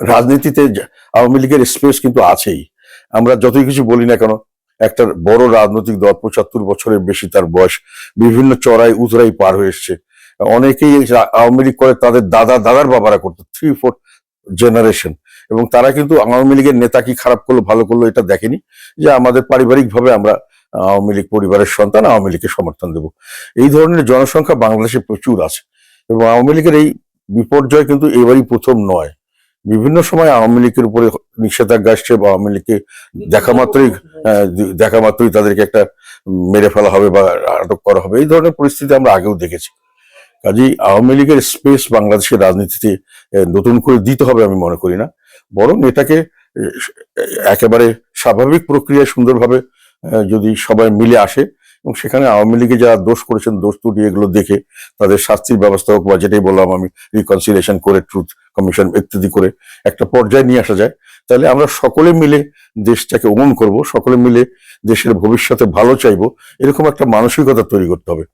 রাজনীতিতে আওয়ামী লীগের স্পেস কিন্তু আছেই। আমরা যতই কিছু বলি না কেন, একটা বড় রাজনৈতিক দল, ৭৫ বছরের বেশি তার বয়স, বিভিন্ন চড়াই উতরাই পার হয়ে এসছে। অনেকেই আওয়ামী লীগ করে তাদের দাদার বাবারা করতো, 3-4 জেনারেশন। এবং তারা কিন্তু আওয়ামী লীগের নেতা কি খারাপ করলো ভালো করলো এটা দেখেনি, যে আমাদের পারিবারিক ভাবে আমরা আওয়ামী লীগ পরিবারের সন্তান, আওয়ামী লীগকে সমর্থন দেব। এই ধরনের জনসংখ্যা বাংলাদেশে প্রচুর আছে। এবং আওয়ামী লীগের এই বিপর্যয় কিন্তু এবারই প্রথম নয়। বিভিন্ন সময় আওয়ামী লীগের উপরে নিষেধাজ্ঞা আসছে, বা আওয়ামী লীগকে দেখা মাত্রই তাদেরকে একটা মেরে ফেলা হবে বা আটক করা হবে, এই ধরনের পরিস্থিতি আমরা আগেও দেখেছি। কাজেই আওয়ামী লীগের স্পেস বাংলাদেশের রাজনীতিতে নতুন করে দিতে হবে আমি মনে করি না, বরং এটাকে একেবারে স্বাভাবিক প্রক্রিয়ায় সুন্দরভাবে যদি সবাই মিলে আসে, এবং সেখানে আওয়ামী লীগে যারা দোষ করেছেন দোষ ত্রুটি এগুলো দেখে তাদের শাস্তির ব্যবস্থা হোক, বা যেটাই বললাম আমি, রিকনসিলিয়েশন করে, ট্রুথ কমিশন ইত্যাদি করে একটা পর্যায়ে নিয়ে আসা যায়, তাহলে আমরা সকলে মিলে দেশটাকে উন্নয়ন করব, সকলে মিলে দেশের ভবিষ্যতে ভালো চাইবো, এরকম একটা মানসিকতা তৈরি করতে হবে।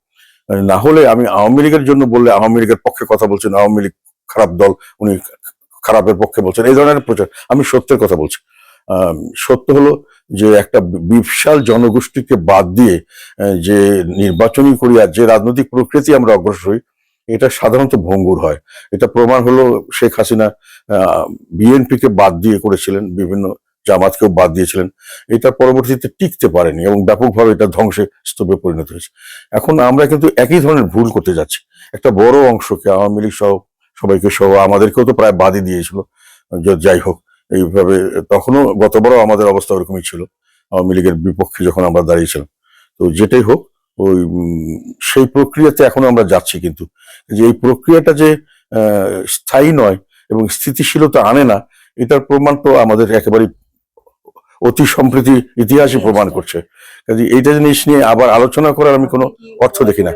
না হলে আমি আওয়ামী লীগের জন্য বললে আওয়ামী লীগের পক্ষে কথা বলছেন, আওয়ামী লীগ খারাপ দল, উনি খারাপের পক্ষে বলছেন, এই ধরনের প্রচার। আমি সত্যের কথা বলছি। সত্য হলো যে একটা বিশাল জনগোষ্ঠীকে বাদ দিয়ে যে নির্বাচনী করি আর যে রাজনৈতিক প্রকৃতি আমরা অগ্রসর হই, এটা সাধারণত ভঙ্গুর হয়। এটা প্রমাণ হলো শেখ হাসিনা বিএনপিকে বাদ দিয়ে করেছিলেন, বিভিন্ন জামাতকেও বাদ দিয়েছিলেন, এটা পরবর্তীতে টিকতে পারেনি এবং ব্যাপকভাবে এটা ধ্বংসের স্তূপে পরিণত হয়েছে। এখন আমরা কিন্তু একই ধরনের ভুল করতে যাচ্ছি। একটা বড় অংশকে, আওয়ামী লীগ সহ সবাইকে সহ আমাদেরকেও তো প্রায় বাদই দিয়েছিল। যাই হোক, এইভাবে তখনও গতবারও আমাদের অবস্থা ওরকমই ছিল, আওয়ামী লীগের বিপক্ষে যখন আমরা দাঁড়িয়েছিলাম। তো যেটাই হোক, ওই সেই প্রক্রিয়াতে এখন আমরা যাচ্ছি, কিন্তু যে এই প্রক্রিয়াটা যে স্থায়ী নয় এবং স্থিতিশীলতা আনে না, এটার প্রমাণ তো আমাদের একেবারে অতি সম্প্রতি ইতিহাসই প্রমাণ করছে। কাজে এইটা জিনিস নিয়ে আবার আলোচনা করার আমি কোনো অর্থ দেখি না।